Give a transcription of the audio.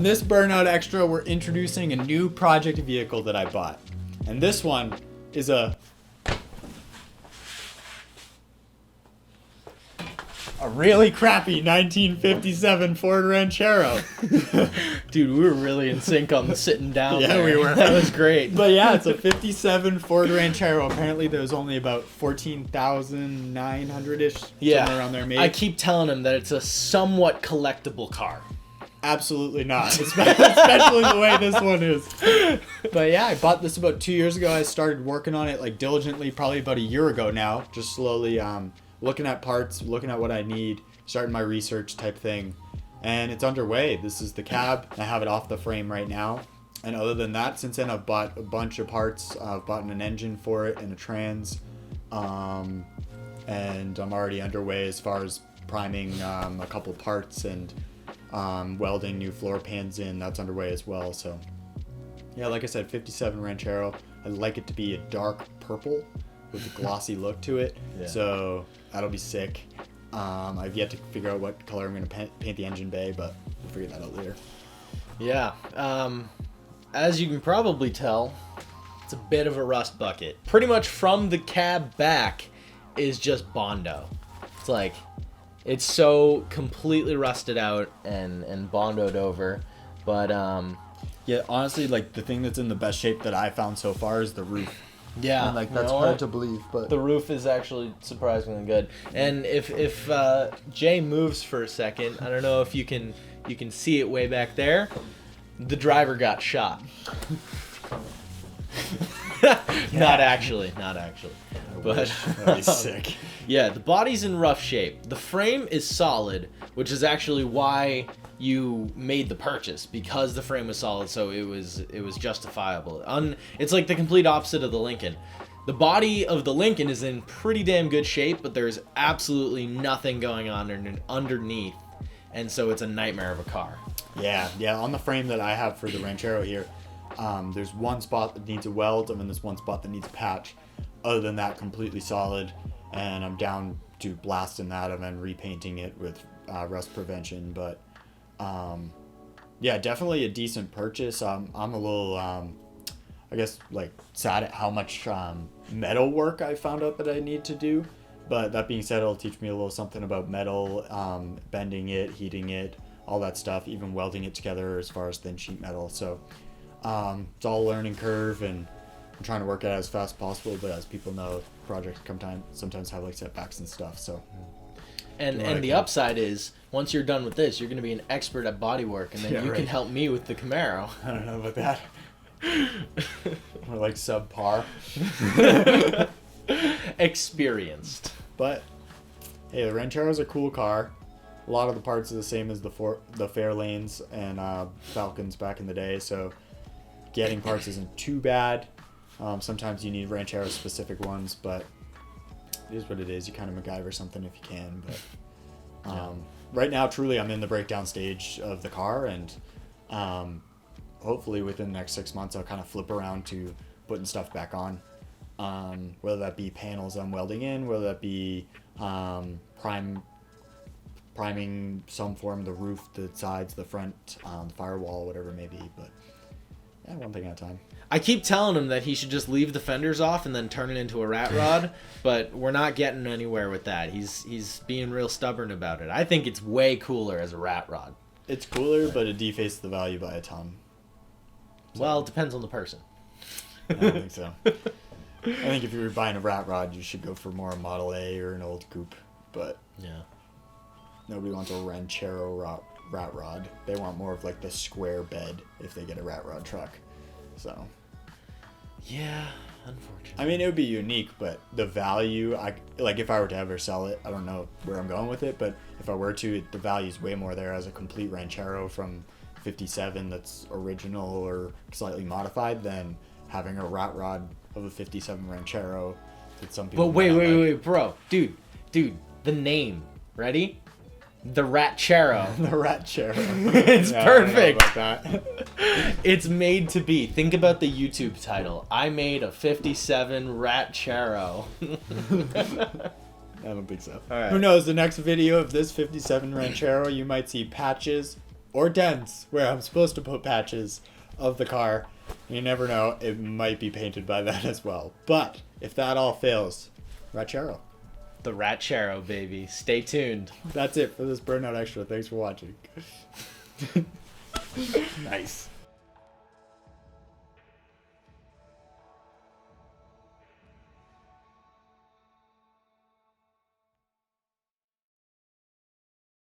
this Burnout Extra, we're introducing a new project vehicle that I bought. And this one is a really crappy 1957 Ford Ranchero. Dude, we were really in sync on the sitting down. Yeah, there. we were. That was great. But yeah, it's a 57 Ford Ranchero. Apparently there's only about 14,900-ish, somewhere around there maybe. I keep telling him that it's a somewhat collectible car. Absolutely not, especially the way this one is. But yeah, I bought this about 2 years ago. I started working on it like diligently probably about a year ago now, just slowly looking at parts, looking at what I need, starting my research type thing. And it's underway. This is the cab. I have it off the frame right now. And other than that, since then I've bought a bunch of parts. I've bought an engine for it and a trans. And I'm already underway as far as priming a couple parts and welding new floor pans in. That's underway as well. So yeah, like I said, 57 Ranchero. I'd like it to be a dark purple with a glossy look to it. Yeah. So that'll be sick. I've yet to figure out what color I'm going to paint the engine bay, but we'll figure that out later. Yeah. As you can probably tell, it's a bit of a rust bucket. Pretty much from the cab back is just Bondo. It's like, it's so completely rusted out and Bondoed over. But, yeah, honestly, like the thing that's in the best shape that I found so far is the roof. Yeah, and like that's hard to believe, but the roof is actually surprisingly good. And if Jay moves for a second, I don't know if you can see it way back there. The driver got shot. Not actually. But that'd be sick. Yeah, the body's in rough shape. The frame is solid, which is actually why you made the purchase, because the frame was solid, so it was justifiable. It's like the complete opposite of the Lincoln. The body of the Lincoln is in pretty damn good shape, but there's absolutely nothing going on underneath, and so it's a nightmare of a car. Yeah. On the frame that I have for the Ranchero here, there's one spot that needs a weld, and then there's one spot that needs a patch. Other than that, completely solid, and I'm down to blasting that and then repainting it with rust prevention, but yeah, definitely a decent purchase. I'm a little, I guess, like sad at how much metal work I found out that I need to do. But that being said, it'll teach me a little something about metal, bending it, heating it, all that stuff, even welding it together as far as thin sheet metal. So it's all a learning curve, and I'm trying to work at it as fast as possible. But as people know, projects sometimes have like setbacks and stuff. So. And the upside is, once you're done with this, you're going to be an expert at bodywork, and then you can help me with the Camaro. I don't know about that. We're like subpar. Experienced. But, hey, the Ranchero's a cool car. A lot of the parts are the same as the Fairlanes and Falcons back in the day, so getting parts isn't too bad. Sometimes you need Ranchero-specific ones, but it is what it is. You kind of MacGyver something if you can, but right now, truly, I'm in the breakdown stage of the car, and hopefully within the next 6 months, I'll kind of flip around to putting stuff back on. Whether that be panels I'm welding in, whether that be priming some form, the roof, the sides, the front, the firewall, whatever it may be, but yeah, one thing at a time. I keep telling him that he should just leave the fenders off and then turn it into a rat rod, but we're not getting anywhere with that. He's being real stubborn about it. I think it's way cooler as a rat rod. It's cooler, but it defaces the value by a ton. So, well, it depends on the person. I don't think so. I think if you were buying a rat rod, you should go for more a Model A or an old coupe, but yeah, nobody wants a Ranchero rat rod. They want more of like the square bed if they get a rat rod truck. So yeah, unfortunately. I mean, it would be unique, but the value, if I were to ever sell it, I don't know where I'm going with it, but if I were to, the value is way more there as a complete Ranchero from 57 that's original or slightly modified than having a rat rod of a 57 Ranchero that some people. But wait, bro, dude, the name, ready? The Ratchero. The Ratchero. It's perfect. I don't know about that. It's made to be. Think about the YouTube title. I made a 57 Ratchero. I don't think so. All right. Who knows? The next video of this 57 Ranchero, you might see patches or dents where I'm supposed to put patches of the car. You never know, it might be painted by that as well. But if that all fails, Ranchero. The Ranchero, baby. Stay tuned. That's it for this Burnout Extra. Thanks for watching. Nice.